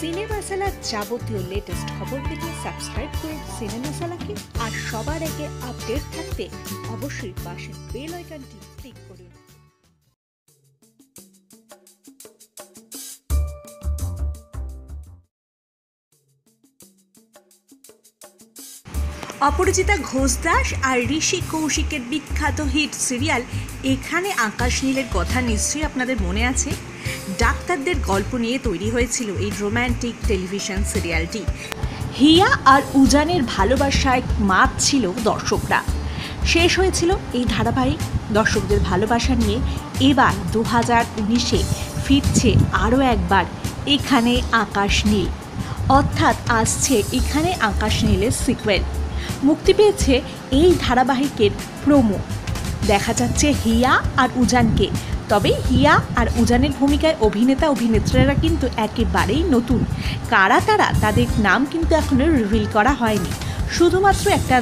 সিনে মশালার যাবতীয় লেটেস্ট খবর পেতে সাবস্ক্রাইব করুন সিনে মশালাকে, আর সবার আগে আপডেট থাকতে অবশ্যই পাশের বেল আইকনটি ক্লিক করুন। অপরাজিতা ঘোষ দাস আর ঋষি কৌশিকের বিখ্যাত হিট সিরিয়াল এখানে আকাশ নীলের কথা নিশ্চয়ই আপনাদের মনে আছে। ডাক্তারদের গল্প নিয়ে তৈরি হয়েছিল এই রোম্যান্টিক টেলিভিশন সিরিয়ালটি। হিয়া আর উজানের ভালোবাসায় মাতছিল দর্শকরা। শেষ হয়েছিল এই ধারাবাহিক। দর্শকদের ভালোবাসা নিয়ে এবার 2019-এ ফিরছে আরও একবার এখানে আকাশ নীল, অর্থাৎ আসছে এখানে আকাশ নীলের সিকুয়েল। মুক্তি পেয়েছে এই ধারাবাহিকের প্রোমো। দেখা যাচ্ছে হিয়া আর উজানকে, তবে হিয়া আর উজানের ভূমিকায় অভিনেতা অভিনেত্রীরা কিন্তু একেবারেই নতুন। কারা তারা তাদের নাম কিন্তু এখনও রিভিল করা হয়নি, শুধুমাত্র একটা